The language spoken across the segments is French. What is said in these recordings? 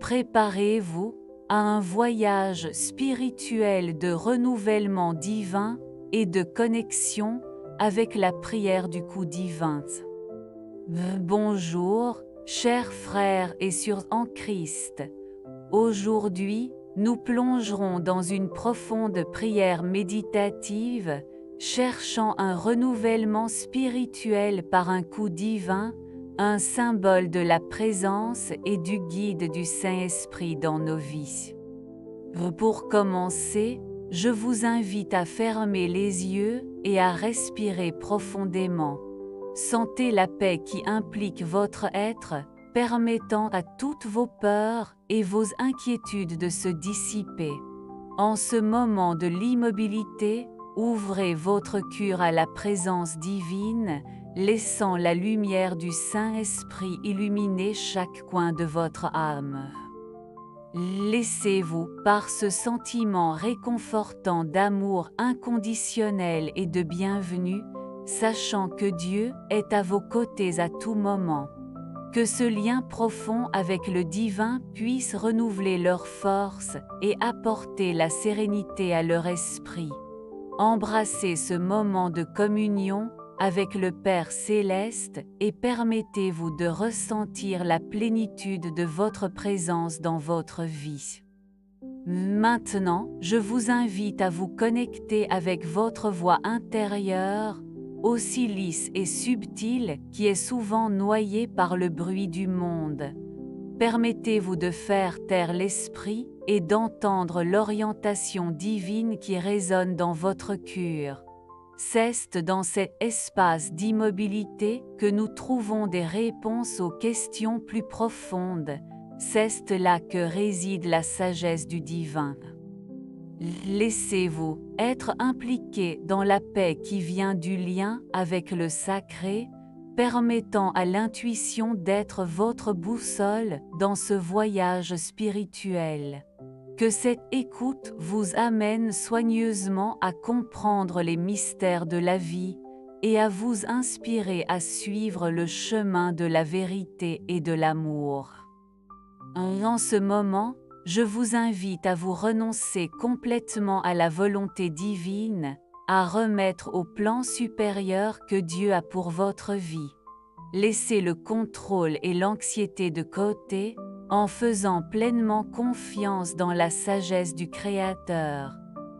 Préparez-vous à un voyage spirituel de renouvellement divin et de connexion avec la prière du coup divin. Bonjour, chers frères et sœurs en Christ. Aujourd'hui, nous plongerons dans une profonde prière méditative, cherchant un renouvellement spirituel par un coup divin, un symbole de la présence et du guide du Saint-Esprit dans nos vies. Pour commencer, je vous invite à fermer les yeux et à respirer profondément. Sentez la paix qui implique votre être, permettant à toutes vos peurs et vos inquiétudes de se dissiper. En ce moment de l'immobilité, ouvrez votre cœur à la présence divine, laissant la lumière du Saint-Esprit illuminer chaque coin de votre âme. Laissez-vous, par ce sentiment réconfortant d'amour inconditionnel et de bienvenue, sachant que Dieu est à vos côtés à tout moment. Que ce lien profond avec le divin puisse renouveler leur force et apporter la sérénité à leur esprit. Embrassez ce moment de communion avec le Père céleste et permettez-vous de ressentir la plénitude de votre présence dans votre vie. Maintenant, je vous invite à vous connecter avec votre voix intérieure, aussi lisse et subtile qui est souvent noyée par le bruit du monde. Permettez-vous de faire taire l'esprit et d'entendre l'orientation divine qui résonne dans votre cœur. C'est dans cet espace d'immobilité que nous trouvons des réponses aux questions plus profondes. C'est là que réside la sagesse du divin. Laissez-vous être impliqué dans la paix qui vient du lien avec le sacré, permettant à l'intuition d'être votre boussole dans ce voyage spirituel. Que cette écoute vous amène soigneusement à comprendre les mystères de la vie et à vous inspirer à suivre le chemin de la vérité et de l'amour. En ce moment, je vous invite à vous renoncer complètement à la volonté divine, à remettre au plan supérieur que Dieu a pour votre vie. Laissez le contrôle et l'anxiété de côté, en faisant pleinement confiance dans la sagesse du Créateur.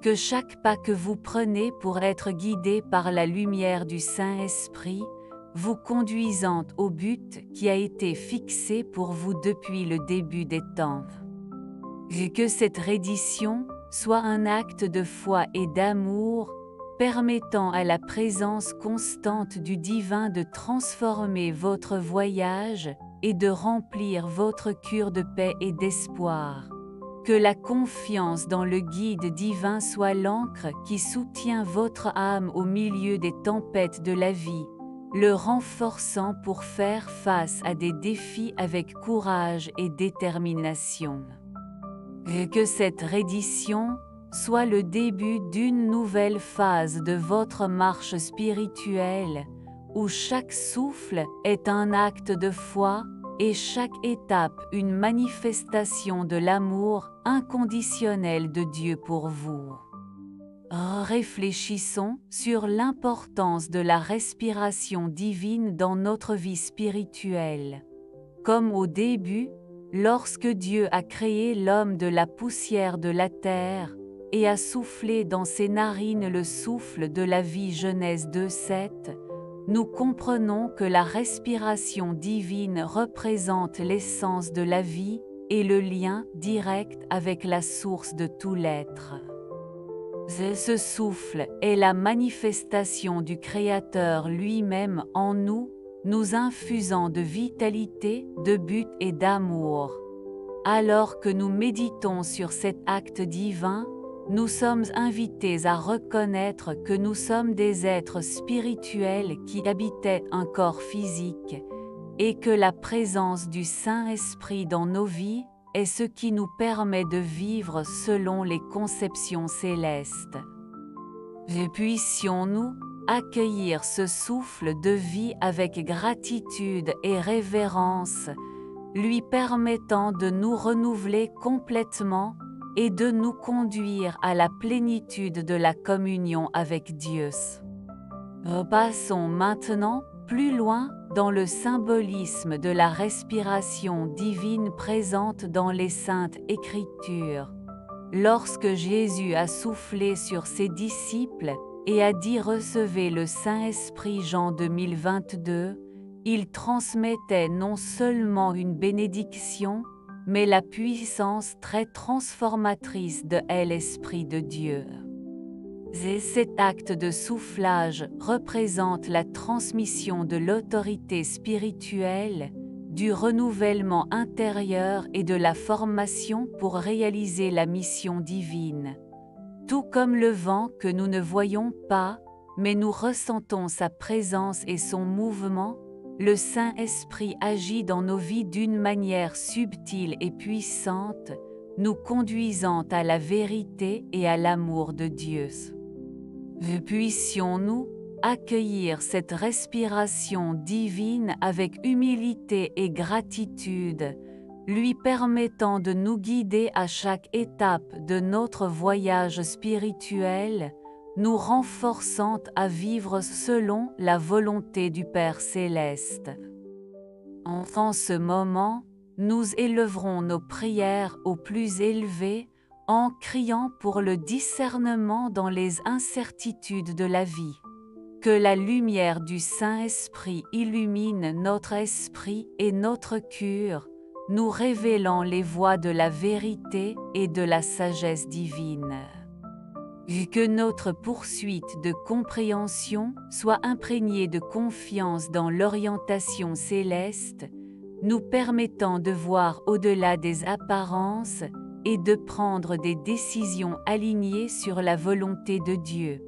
Que chaque pas que vous prenez pour être guidé par la lumière du Saint-Esprit, vous conduisant au but qui a été fixé pour vous depuis le début des temps. Et que cette reddition soit un acte de foi et d'amour, permettant à la présence constante du divin de transformer votre voyage et de remplir votre cœur de paix et d'espoir. Que la confiance dans le guide divin soit l'encre qui soutient votre âme au milieu des tempêtes de la vie, le renforçant pour faire face à des défis avec courage et détermination. Et que cette reddition soit le début d'une nouvelle phase de votre marche spirituelle, où chaque souffle est un acte de foi et chaque étape une manifestation de l'amour inconditionnel de Dieu pour vous. Réfléchissons sur l'importance de la respiration divine dans notre vie spirituelle. Comme au début, lorsque Dieu a créé l'homme de la poussière de la terre, et a soufflé dans ses narines le souffle de la vie. Genèse 2:7, nous comprenons que la respiration divine représente l'essence de la vie et le lien direct avec la source de tout l'être. Ce souffle est la manifestation du Créateur lui-même en nous, nous infusant de vitalité, de but et d'amour. Alors que nous méditons sur cet acte divin, nous sommes invités à reconnaître que nous sommes des êtres spirituels qui habitaient un corps physique, et que la présence du Saint-Esprit dans nos vies est ce qui nous permet de vivre selon les conceptions célestes. Puissions-nous accueillir ce souffle de vie avec gratitude et révérence, lui permettant de nous renouveler complètement et de nous conduire à la plénitude de la communion avec Dieu. Passons maintenant plus loin dans le symbolisme de la respiration divine présente dans les Saintes Écritures. Lorsque Jésus a soufflé sur ses disciples et a dit « Recevez le Saint-Esprit » Jean 2022, il transmettait non seulement une bénédiction, mais la puissance très transformatrice de l'Esprit de Dieu. Et cet acte de soufflage représente la transmission de l'autorité spirituelle, du renouvellement intérieur et de la formation pour réaliser la mission divine. Tout comme le vent que nous ne voyons pas, mais nous ressentons sa présence et son mouvement, le Saint-Esprit agit dans nos vies d'une manière subtile et puissante, nous conduisant à la vérité et à l'amour de Dieu. Puissions-nous accueillir cette respiration divine avec humilité et gratitude, lui permettant de nous guider à chaque étape de notre voyage spirituel, nous renforçant à vivre selon la volonté du Père Céleste. En ce moment, nous élèverons nos prières au plus élevé, en criant pour le discernement dans les incertitudes de la vie. Que la lumière du Saint-Esprit illumine notre esprit et notre cœur, nous révélant les voies de la vérité et de la sagesse divine. Que notre poursuite de compréhension soit imprégnée de confiance dans l'orientation céleste, nous permettant de voir au-delà des apparences et de prendre des décisions alignées sur la volonté de Dieu.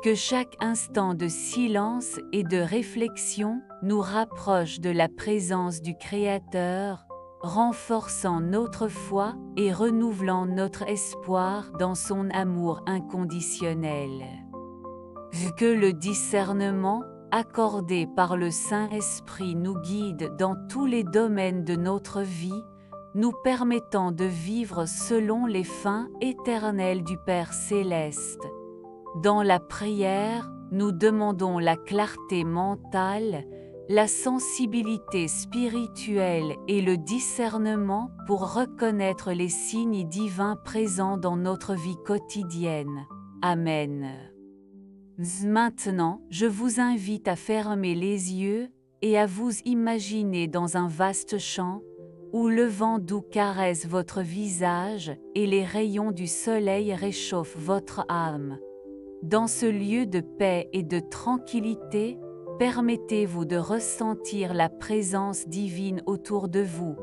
Que chaque instant de silence et de réflexion nous rapproche de la présence du Créateur, renforçant notre foi et renouvelant notre espoir dans son amour inconditionnel. Que le discernement accordé par le Saint-Esprit nous guide dans tous les domaines de notre vie, nous permettant de vivre selon les fins éternelles du Père Céleste. Dans la prière, nous demandons la clarté mentale, la sensibilité spirituelle et le discernement pour reconnaître les signes divins présents dans notre vie quotidienne. Amen. Maintenant, je vous invite à fermer les yeux et à vous imaginer dans un vaste champ, où le vent doux caresse votre visage et les rayons du soleil réchauffent votre âme. Dans ce lieu de paix et de tranquillité, permettez-vous de ressentir la présence divine autour de vous,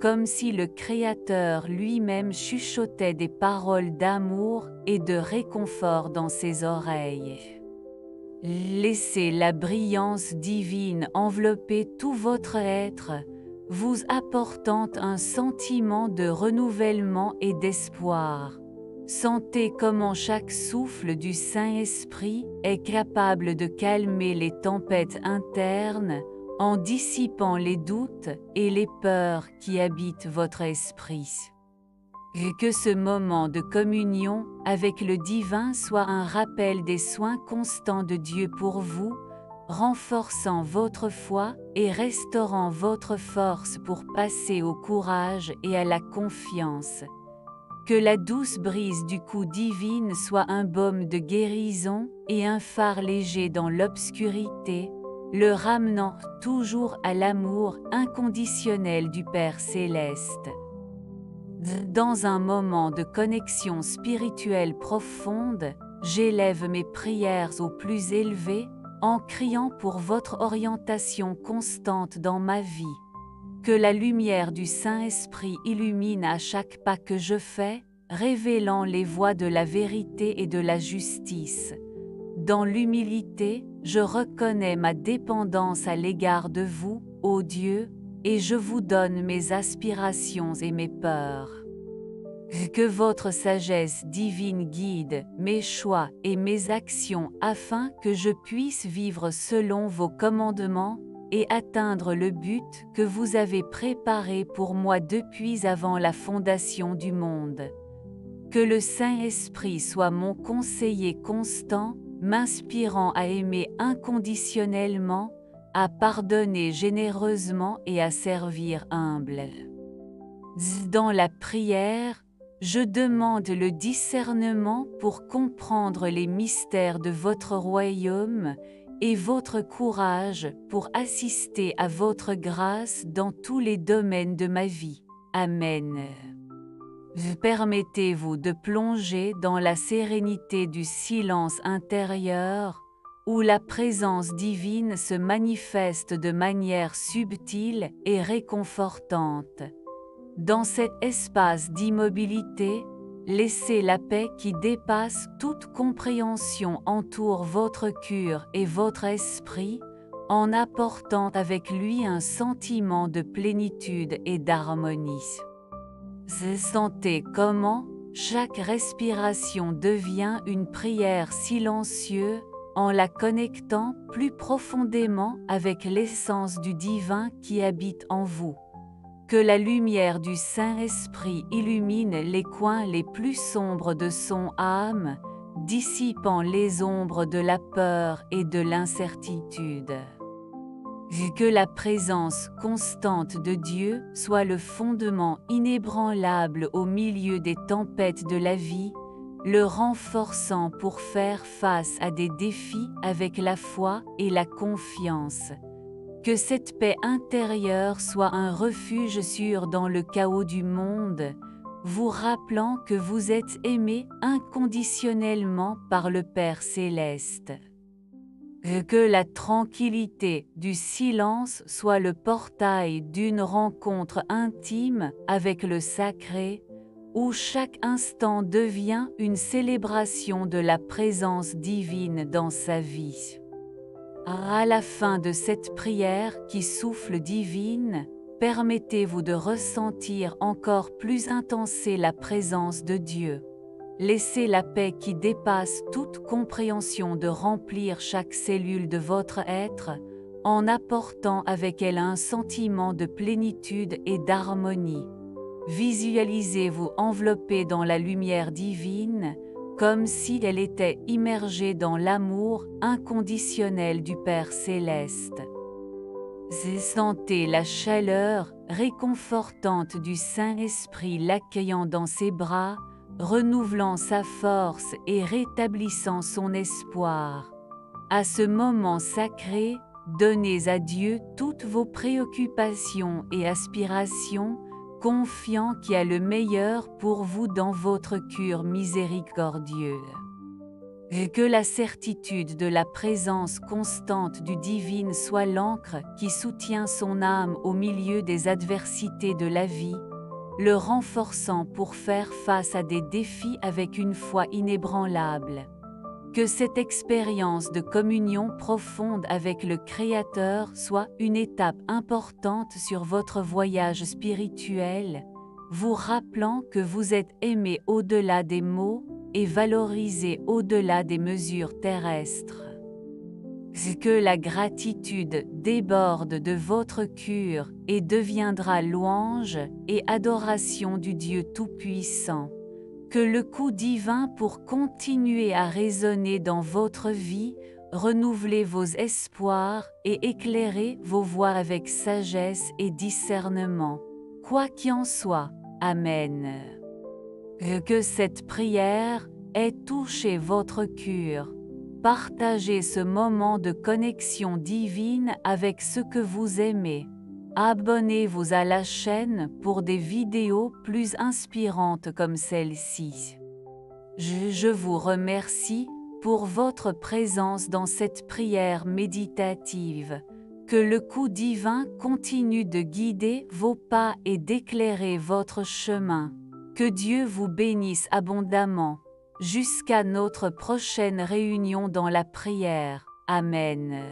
comme si le Créateur lui-même chuchotait des paroles d'amour et de réconfort dans ses oreilles. Laissez la brillance divine envelopper tout votre être, vous apportant un sentiment de renouvellement et d'espoir. Sentez comment chaque souffle du Saint-Esprit est capable de calmer les tempêtes internes, en dissipant les doutes et les peurs qui habitent votre esprit. Que ce moment de communion avec le divin soit un rappel des soins constants de Dieu pour vous, renforçant votre foi et restaurant votre force pour passer au courage et à la confiance. Que la douce brise du cou divine soit un baume de guérison et un phare léger dans l'obscurité, le ramenant toujours à l'amour inconditionnel du Père Céleste. Dans un moment de connexion spirituelle profonde, j'élève mes prières au plus élevé, en criant pour votre orientation constante dans ma vie. Que la lumière du Saint-Esprit illumine à chaque pas que je fais, révélant les voies de la vérité et de la justice. Dans l'humilité, je reconnais ma dépendance à l'égard de vous, ô Dieu, et je vous donne mes aspirations et mes peurs. Que votre sagesse divine guide mes choix et mes actions afin que je puisse vivre selon vos commandements, et atteindre le but que vous avez préparé pour moi depuis avant la fondation du monde. Que le Saint-Esprit soit mon conseiller constant, m'inspirant à aimer inconditionnellement, à pardonner généreusement et à servir humble. Dans la prière, je demande le discernement pour comprendre les mystères de votre royaume et votre courage pour assister à votre grâce dans tous les domaines de ma vie. Amen. Permettez-vous de plonger dans la sérénité du silence intérieur, où la présence divine se manifeste de manière subtile et réconfortante. Dans cet espace d'immobilité, laissez la paix qui dépasse toute compréhension entoure votre cœur et votre esprit, en apportant avec lui un sentiment de plénitude et d'harmonie. Sentez comment chaque respiration devient une prière silencieuse en la connectant plus profondément avec l'essence du divin qui habite en vous. Que la lumière du Saint-Esprit illumine les coins les plus sombres de son âme, dissipant les ombres de la peur et de l'incertitude. Que la présence constante de Dieu soit le fondement inébranlable au milieu des tempêtes de la vie, le renforçant pour faire face à des défis avec la foi et la confiance. Que cette paix intérieure soit un refuge sûr dans le chaos du monde, vous rappelant que vous êtes aimé inconditionnellement par le Père céleste. Que la tranquillité du silence soit le portail d'une rencontre intime avec le sacré, où chaque instant devient une célébration de la présence divine dans sa vie. À la fin de cette prière qui souffle divine, permettez-vous de ressentir encore plus intensément la présence de Dieu. Laissez la paix qui dépasse toute compréhension de remplir chaque cellule de votre être, en apportant avec elle un sentiment de plénitude et d'harmonie. Visualisez-vous enveloppé dans la lumière divine, comme si elle était immergée dans l'amour inconditionnel du Père céleste. Sentez la chaleur réconfortante du Saint-Esprit l'accueillant dans ses bras, renouvelant sa force et rétablissant son espoir. À ce moment sacré, donnez à Dieu toutes vos préoccupations et aspirations, confiant qu'il y a le meilleur pour vous dans votre cœur miséricordieux. Et que la certitude de la présence constante du divin soit l'encre qui soutient son âme au milieu des adversités de la vie, le renforçant pour faire face à des défis avec une foi inébranlable. Que cette expérience de communion profonde avec le Créateur soit une étape importante sur votre voyage spirituel, vous rappelant que vous êtes aimé au-delà des mots et valorisé au-delà des mesures terrestres. Que la gratitude déborde de votre cœur et deviendra louange et adoration du Dieu Tout-Puissant. Que le coup divin pour continuer à résonner dans votre vie, renouveler vos espoirs et éclairer vos voies avec sagesse et discernement. Quoi qu'il en soit, Amen. Que cette prière ait touché votre cœur. Partagez ce moment de connexion divine avec ceux que vous aimez. Abonnez-vous à la chaîne pour des vidéos plus inspirantes comme celle-ci. Je vous remercie pour votre présence dans cette prière méditative. Que le coup divin continue de guider vos pas et d'éclairer votre chemin. Que Dieu vous bénisse abondamment. Jusqu'à notre prochaine réunion dans la prière. Amen.